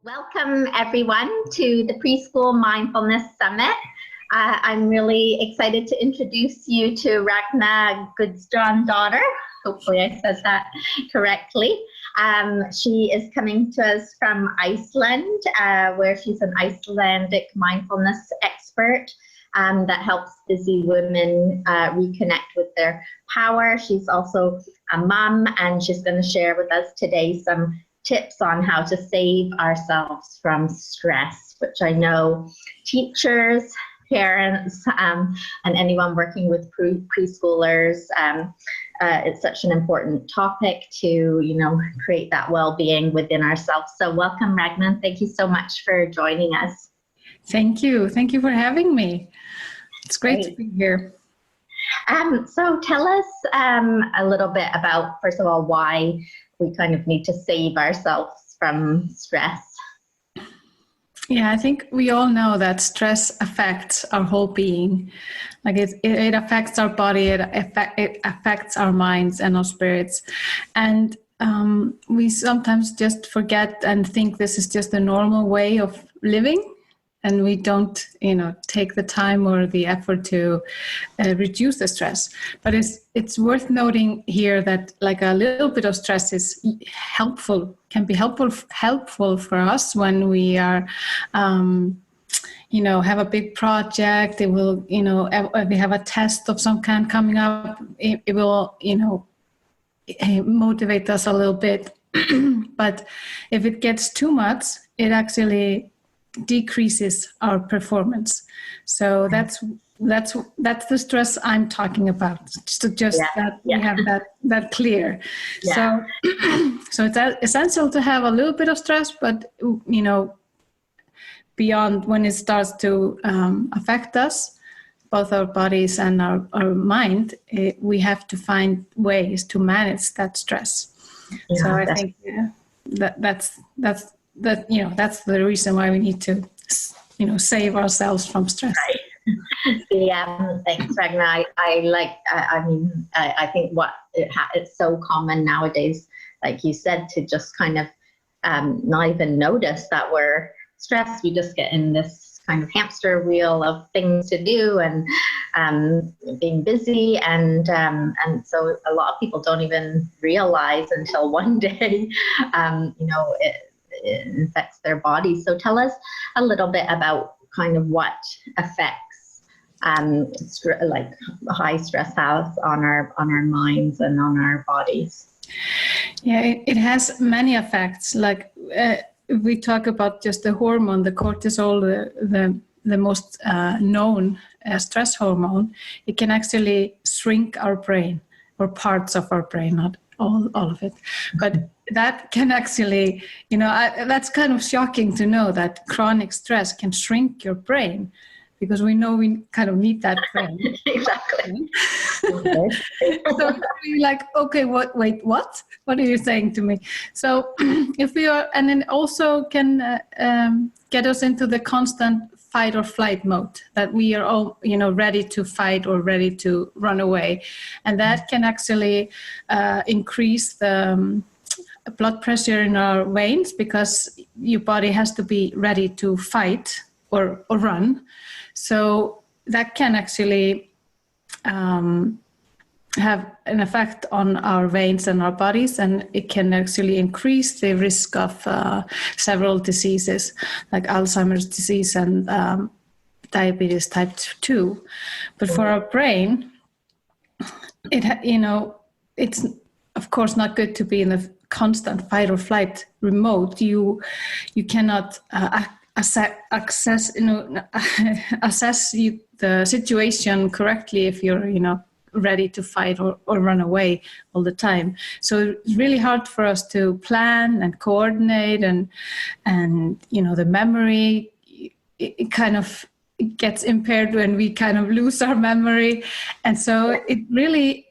Welcome everyone to the Preschool Mindfulness Summit. I'm really excited to introduce you to Ragna Gudjonsdottir. Hopefully I said that correctly. She is coming to us from Iceland, where she's an Icelandic mindfulness expert that helps busy women reconnect with their power. She's also a mom, and she's going to share with us today some tips on how to save ourselves from stress, which I know teachers, parents, and anyone working with preschoolers, it's such an important topic to, create that well-being within ourselves. So welcome, Ragna. Thank you so much for joining us. Thank you. Thank you for having me. It's great to be here. So tell us a little bit about, first of all, why we kind of need to save ourselves from stress. Yeah, I think we all know that stress affects our whole being. Like it affects our body, it affects our minds and our spirits. And we sometimes just forget and think this is just the normal way of living. And we don't, take the time or the effort to reduce the stress. But it's worth noting here that like a little bit of stress is can be helpful for us when we are, have a big project. It will, if we have a test of some kind coming up, it will, motivate us a little bit. But if it gets too much, it actually decreases our performance. So that's the stress I'm talking about. So just we have that clear. Yeah. So it's essential to have a little bit of stress, but beyond when it starts to affect us, both our bodies and our mind, we have to find ways to manage that stress. Yeah, so I think that's the reason why we need to, save ourselves from stress. Right. Thanks, Ragna. I think it's so common nowadays, like you said, to just kind of not even notice that we're stressed. We just get in this kind of hamster wheel of things to do and being busy, and so a lot of people don't even realize until one day, it affects their bodies. So tell us a little bit about kind of what effects like high stress has on our minds and on our bodies. Yeah, it has many effects. Like if we talk about just the hormone, the cortisol, the most known stress hormone, it can actually shrink our brain, or parts of our brain, not all of it. But that can actually, that's kind of shocking to know that chronic stress can shrink your brain, because we know we kind of need that brain. Exactly. So you're like, okay, what? What are you saying to me? So if we are, and then also can get us into the constant fight or flight mode, that we are all, ready to fight or ready to run away. And that can actually increase the blood pressure in our veins, because your body has to be ready to fight or run. So that can actually have an effect on our veins and our bodies, and it can actually increase the risk of several diseases like Alzheimer's disease and diabetes type 2. But for our brain, it's of course not good to be in a constant fight or flight mode. You cannot assess the situation correctly if you're ready to fight or run away all the time. So it's really hard for us to plan and coordinate, and the memory, it kind of gets impaired when we kind of lose our memory. And so it really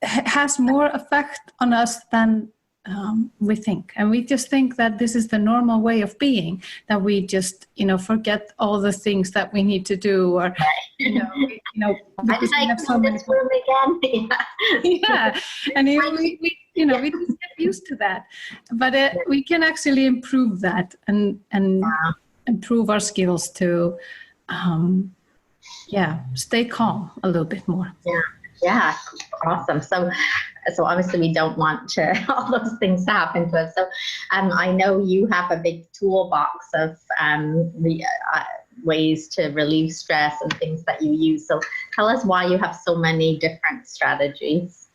has more effect on us than we think. And we just think that this is the normal way of being, that we just, forget all the things that we need to do, or, because we have so many. Yeah. And we we just get used to that. But we can actually improve that and improve our skills to, stay calm a little bit more. Yeah, awesome. So obviously we don't want all those things to happen to us. So I know you have a big toolbox of ways to relieve stress and things that you use. So tell us why you have so many different strategies.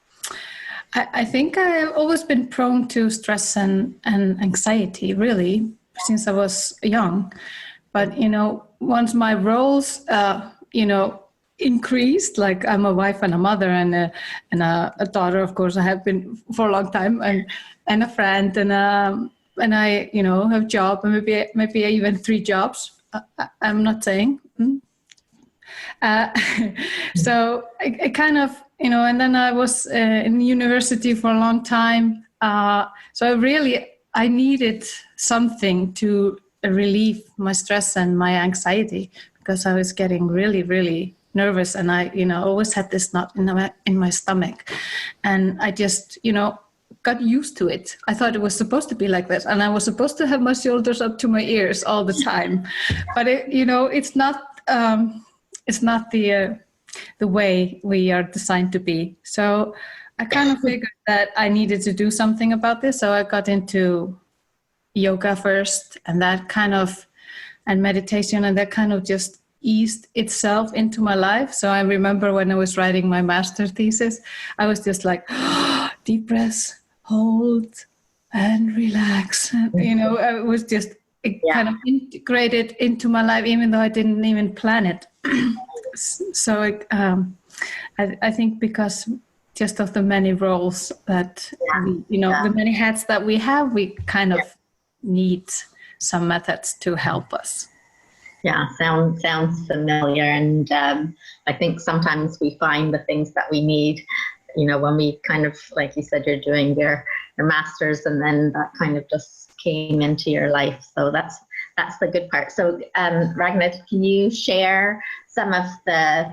I think I've always been prone to stress and anxiety, really, since I was young. But, once my roles, increased, like I'm a wife and a mother and a daughter, of course, I have been for a long time, and a friend, and I, have a job, and maybe even 3 jobs. I'm not saying. So I kind of, and then I was in university for a long time. So I needed something to relieve my stress and my anxiety, because I was getting really, really nervous, and I, always had this knot in my stomach, and I just, got used to it. I thought it was supposed to be like this, and I was supposed to have my shoulders up to my ears all the time, but it's not. It's not the way we are designed to be. So I kind of figured that I needed to do something about this. So I got into yoga first, and and meditation, and that kind of just eased itself into my life. So I remember when I was writing my master thesis, I was just like, deep breaths, hold, and relax. I was just kind of integrated into my life, even though I didn't even plan it. So I think because just of the many roles that the many hats that we have, we kind of need some methods to help us. Yeah, sounds familiar, and I think sometimes we find the things that we need, when we kind of, like you said, you're doing your masters, and then that kind of just came into your life. So that's the good part. So Ragna, can you share some of the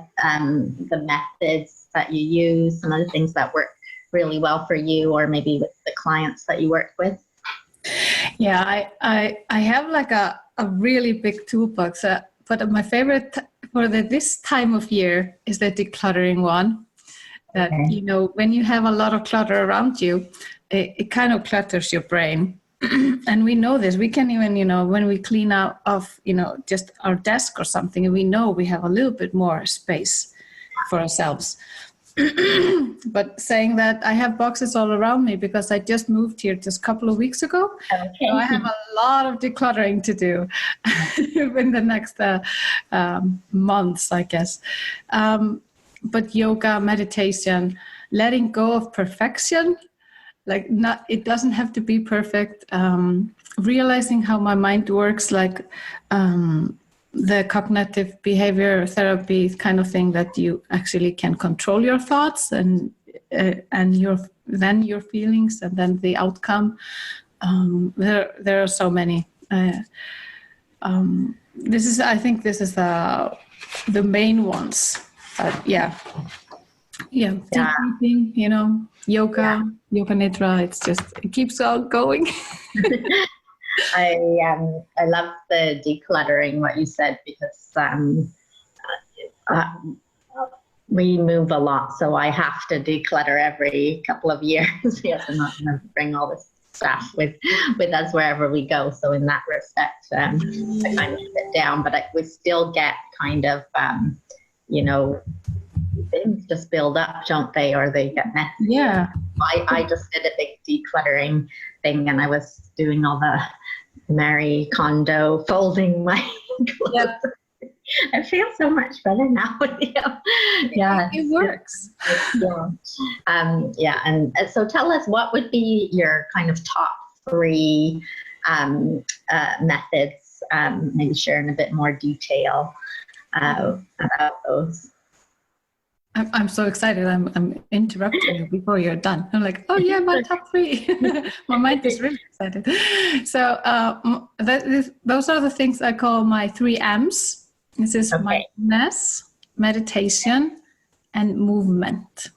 methods that you use, some of the things that work really well for you, or maybe with the clients that you work with? Yeah, I have like a really big toolbox, but my favorite for this time of year is the decluttering one. That, when you have a lot of clutter around you, it kind of clutters your brain. And we know this. We can even, when we clean out of, just our desk or something, and we know we have a little bit more space for ourselves. But saying that, I have boxes all around me because I just moved here just a couple of weeks ago. Okay. So I have a lot of decluttering to do in the next months, I guess. But yoga, meditation, letting go of perfection, it doesn't have to be perfect. Realizing how my mind works, like the cognitive behavior therapy kind of thing, that you actually can control your thoughts and your feelings, and then the outcome. There are so many. I think this is the main ones. Deep breathing, yoga nidra. It keeps on going. I love the decluttering, what you said, because we move a lot, so I have to declutter every couple of years. Yes, I'm not going to bring all this stuff with us wherever we go. So in that respect, I kind of sit down, but we still get kind of, things just build up, don't they? Or they get messy. Yeah. I just did a big decluttering thing, and I was doing all the Marie Kondo folding my clothes. Yep. I feel so much better now. Yeah, it works. And so tell us, what would be your kind of top 3 methods? Maybe share in a bit more detail about those. I'm so excited. I'm interrupting you before you're done. I'm like, oh yeah, my top 3. My mind is really excited. So those are the things I call my 3 M's. This is mindfulness, meditation, and movement.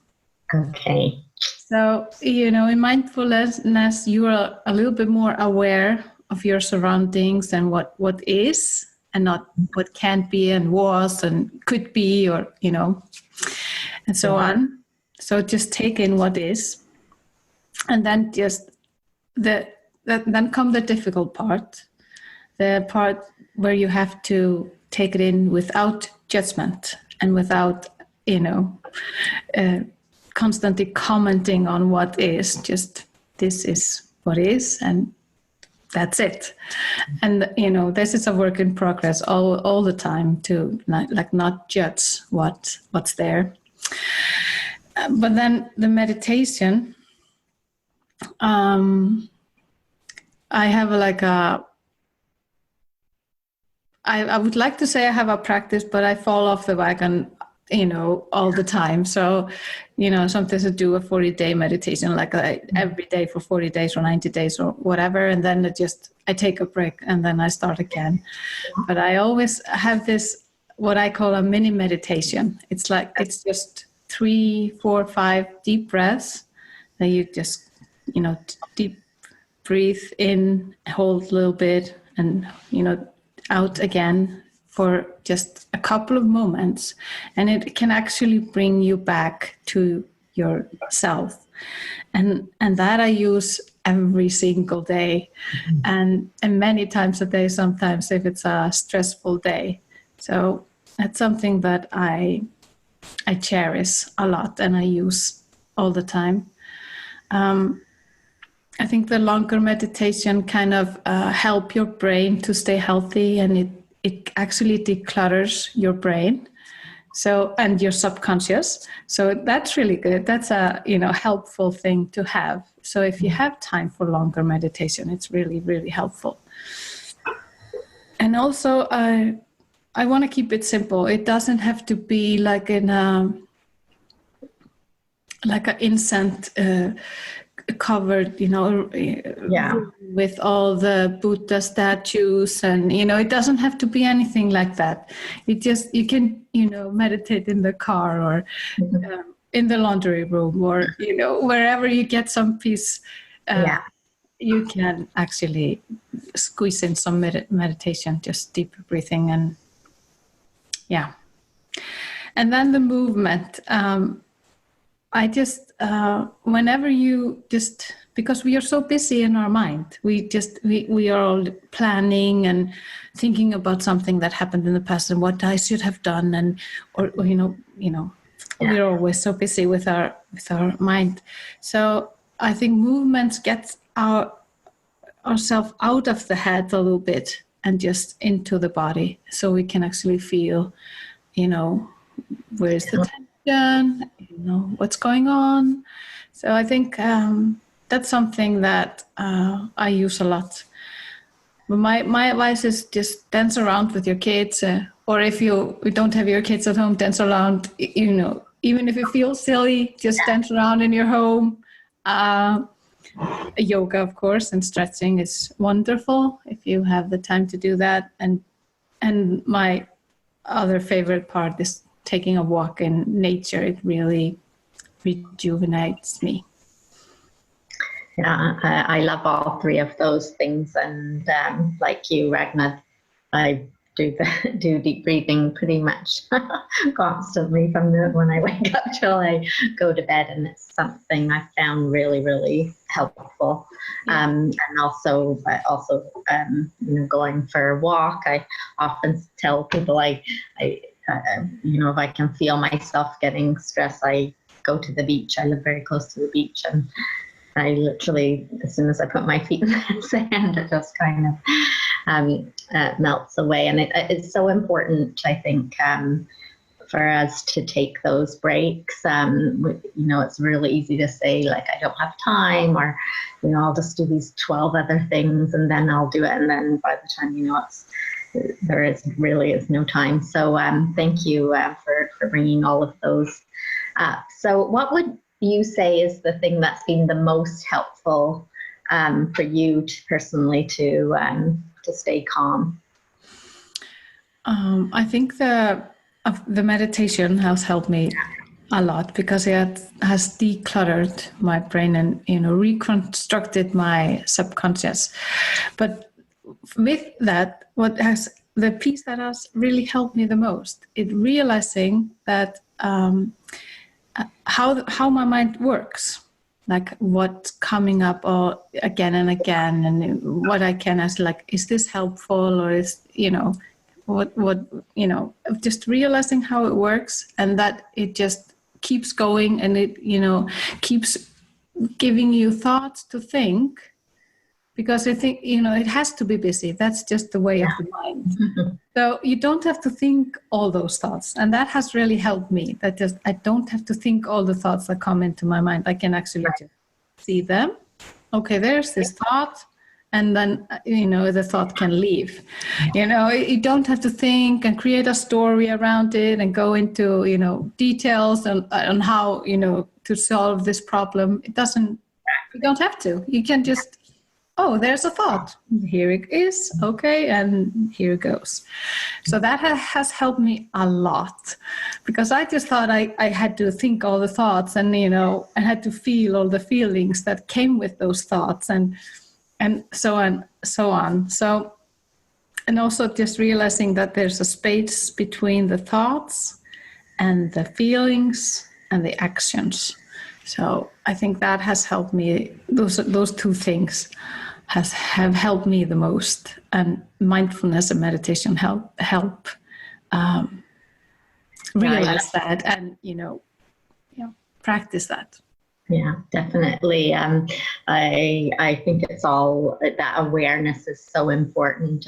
Okay. So, in mindfulness, you are a little bit more aware of your surroundings and what is and not what can't be and was and could be, or, and so on. So just take in what is, and then just then come the difficult part, the part where you have to take it in without judgment and without, constantly commenting on what is. Just, this is what is, and that's it. And this is a work in progress all the time, to not judge what's there. But then the meditation, I have I would like to say I have a practice, but I fall off the wagon, all the time. So, sometimes I do a 40-day meditation, every day for 40 days or 90 days or whatever. And then I take a break and then I start again. But I always have this, what I call a mini meditation. It's just 3, 4, 5 deep breaths that you just, deep breathe in, hold a little bit, and, out again for just a couple of moments. And it can actually bring you back to yourself. And that I use every single day, and many times a day, sometimes if it's a stressful day. So that's something that I cherish a lot and I use all the time. I think the longer meditation kind of help your brain to stay healthy, and it actually declutters your brain, so, and your subconscious. So that's really good. That's a helpful thing to have. So if you have time for longer meditation, it's really, really helpful. And also, I want to keep it simple. It doesn't have to be like an incense covered, with all the Buddha statues, and it doesn't have to be anything like that. You can meditate in the car, or in the laundry room, or wherever you get some peace. You can actually squeeze in some meditation, just deep breathing, and and then the movement. I just, whenever you just, because we are so busy in our mind, we are all planning and thinking about something that happened in the past and what I should have done, and we're always so busy with our mind. So I think movements get ourselves out of the head a little bit and just into the body, so we can actually feel, where's the tension, what's going on. So I think that's something that I use a lot. But my advice is just dance around with your kids, or if you don't have your kids at home, dance around, even if you feel silly, just dance around in your home. Yoga, of course, and stretching is wonderful if you have the time to do that. And my other favorite part is taking a walk in nature. It really rejuvenates me. Yeah, I love all three of those things, and like you, Ragna, I do deep breathing pretty much constantly from when I wake up till I go to bed, and it's something I found really, really helpful. And also going for a walk. I often tell people if I can feel myself getting stressed, I go to the beach. I live very close to the beach, and I literally, as soon as I put my feet in the sand, it just kind of melts away. And it's so important, I think, for us to take those breaks. It's really easy to say, like, I don't have time, or, I'll just do these 12 other things and then I'll do it. And then by the time, there is no time. So thank you for bringing all of those up. So what would you say is the thing that's been the most helpful for you personally to stay calm? I think the meditation has helped me a lot because it has decluttered my brain and, reconstructed my subconscious. But with that, the piece that has really helped me the most is realizing that how my mind works, like what's coming up or again and again, and what I can ask, like, is this helpful, or is, just realizing how it works, and that it just keeps going, and it, keeps giving you thoughts to think, because I think, it has to be busy. That's just the way of the mind. So you don't have to think all those thoughts. And that has really helped me. I don't have to think all the thoughts that come into my mind. I can actually just see them. Okay, there's this thought. And then, the thought can leave. You don't have to think and create a story around it and go into, details on how, to solve this problem. You don't have to. You can just, oh, there's a thought. Here it is. Okay. And here it goes. So that has helped me a lot, because I just thought I had to think all the thoughts and, I had to feel all the feelings that came with those thoughts and so on, so on. So, and also just realizing that there's a space between the thoughts and the feelings and the actions. So I think that has helped me. Those two things have helped me the most, and mindfulness and meditation help realize that and practice that. Yeah, definitely. I think it's all that awareness is so important,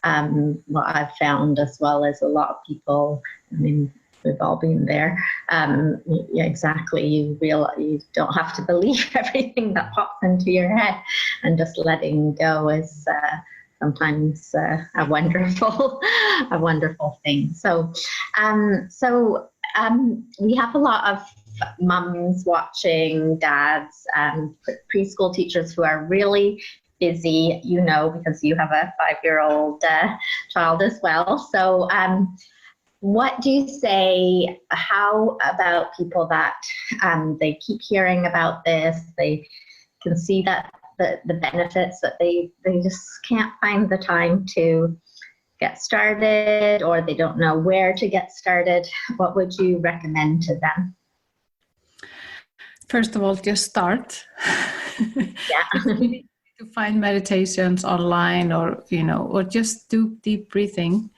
and what I've found as well as a lot of people. I mean, we've all been there. Yeah, exactly. You don't have to believe everything that pops into your head, and just letting go is sometimes a wonderful thing. So we have a lot of mums watching, dads, preschool teachers who are really busy, because you have a 5-year-old child as well. So what do you say, how about people that they keep hearing about this, they can see that the benefits, that they just can't find the time to get started, or they don't know where to get started? What would you recommend to them? First of all, just start. Yeah. To find meditations online, or just do deep breathing.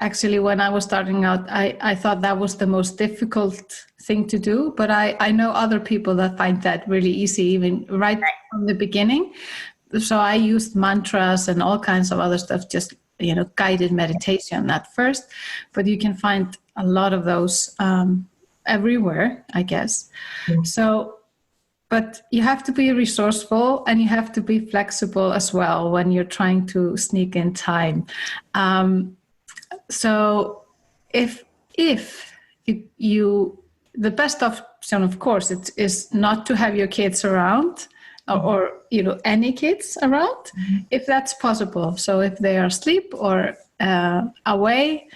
Actually, when I was starting out, I thought that was the most difficult thing to do, but I know other people that find that really easy, even right from the beginning. So I used mantras and all kinds of other stuff, just guided meditation at first, but you can find a lot of those everywhere, I guess. So, but you have to be resourceful, and you have to be flexible as well when you're trying to sneak in time. So if you the best option, of course, it is not to have your kids around, or any kids around, if that's possible. So if they are asleep or away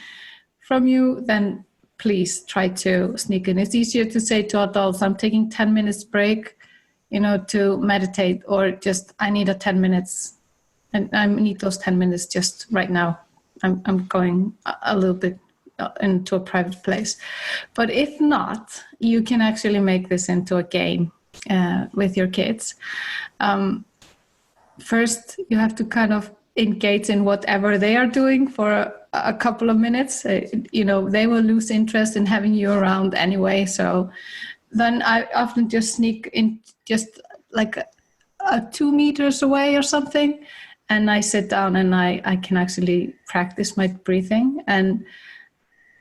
from you, then please try to sneak in. It's easier to say to adults, I'm taking 10 minutes break, to meditate, or just, I need a 10 minutes and I need those 10 minutes just right now. I'm going a little bit into a private place. But if not, you can actually make this into a game with your kids. First, you have to kind of engage in whatever they are doing for a couple of minutes. They will lose interest in having you around anyway. So then I often just sneak in, just like 2 meters away or something, and I sit down and I can actually practice my breathing.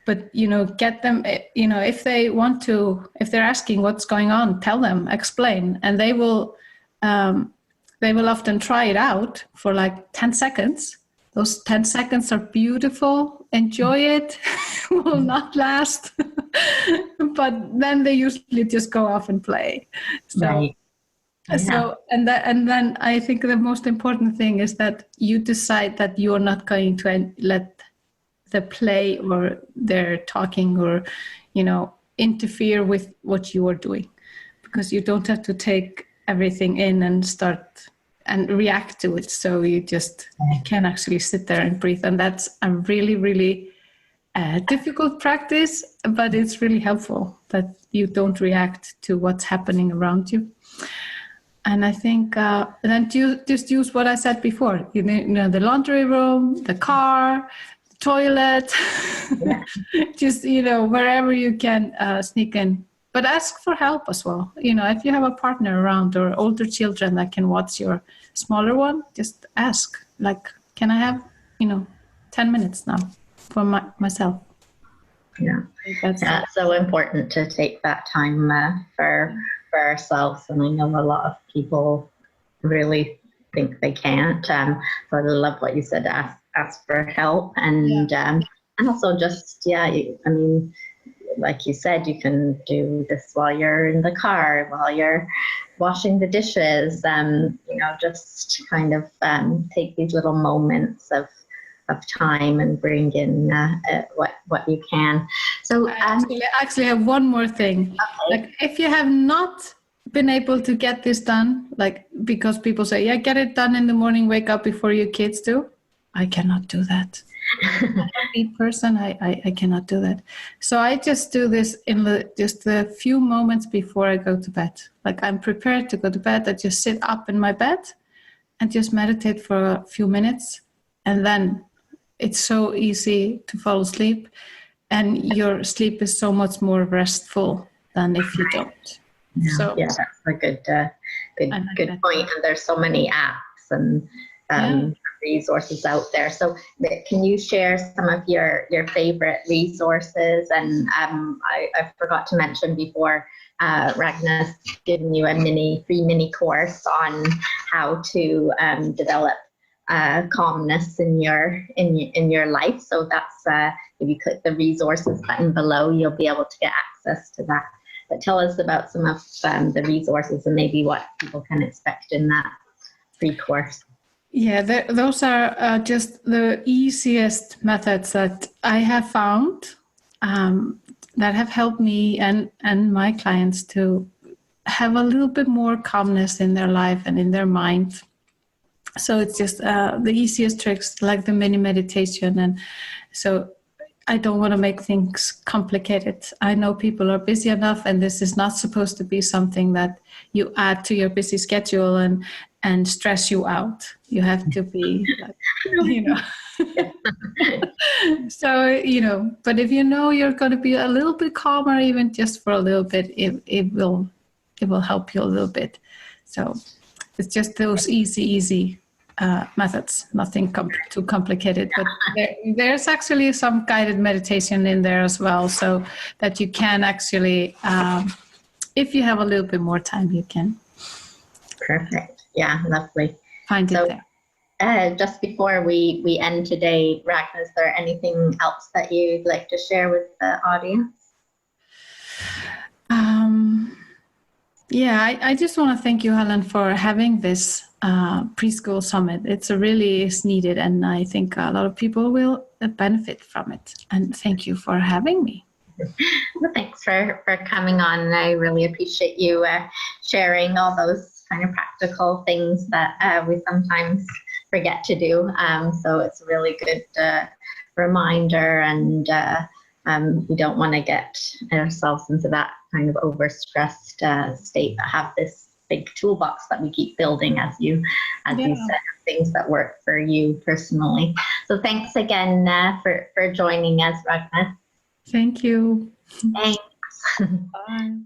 But get them, if they want to, if they're asking what's going on, tell them, explain, and they will often try it out for like 10 seconds. Those 10 seconds are beautiful. Enjoy it. Will not last. But then they usually just go off and play. So, right. Yeah. So and then I think the most important thing is that you decide that you're not going to let the play or their talking or interfere with what you are doing, because you don't have to take everything in and start and react to it. So you can actually sit there and breathe. And that's a really, really difficult practice, but it's really helpful that you don't react to what's happening around you. And I think then you just use what I said before, you know, the laundry room, the car, the toilet, just, you know, wherever you can sneak in. But ask for help as well. You know, if you have a partner around or older children that can watch your smaller one, just ask, like, can I have, you know, 10 minutes now for myself? Yeah, that's so important to take that time for ourselves. And I know a lot of people really think they can't. So I love what you said, ask for help. And also just, I mean, like you said, you can do this while you're in the car, while you're washing the dishes, you know, just kind of take these little moments of time and bring in what you can. So I actually have one more thing. Okay. Like, if you have not been able to get this done, like, because people say, yeah, get it done in the morning, wake up before your kids do. I cannot do that. I'm a beat person. I cannot do that. So I just do this in just the few moments before I go to bed. Like, I'm prepared to go to bed. I just sit up in my bed and just meditate for a few minutes. And then it's so easy to fall asleep. And your sleep is so much more restful than if you don't. Yeah, so that's a good point. And there's so many apps and resources out there. So can you share some of your favorite resources? And I forgot to mention before, Ragna's given you a free mini course on how to develop calmness in your life. So that's if you click the resources button below, you'll be able to get access to that. But tell us about some of the resources and maybe what people can expect in that free course. Yeah, those are just the easiest methods that I have found that have helped me and my clients to have a little bit more calmness in their life and in their mind. So it's just the easiest tricks, like the mini meditation. And so I don't want to make things complicated. I know people are busy enough, and this is not supposed to be something that you add to your busy schedule and stress you out. You have to be, like, you know. So, you know, but if you know you're going to be a little bit calmer, even just for a little bit, it will help you a little bit. So it's just those easy methods, nothing too complicated, but there's actually some guided meditation in there as well, so that you can actually, if you have a little bit more time, you can. Perfect. Yeah, lovely. Find it there. Just before we end today, Ragna, is there anything else that you'd like to share with the audience? Yeah, I just want to thank you, Helen, for having this preschool summit. It's really is needed, and I think a lot of people will benefit from it. And thank you for having me. Well, thanks for coming on. I really appreciate you sharing all those kind of practical things that we sometimes forget to do. So it's a really good reminder, and we don't want to get ourselves into that kind of overstressed state, but have this big toolbox that we keep building, as you said, things that work for you personally. So thanks again for joining us, Ragna. Thank you. Thanks. Bye.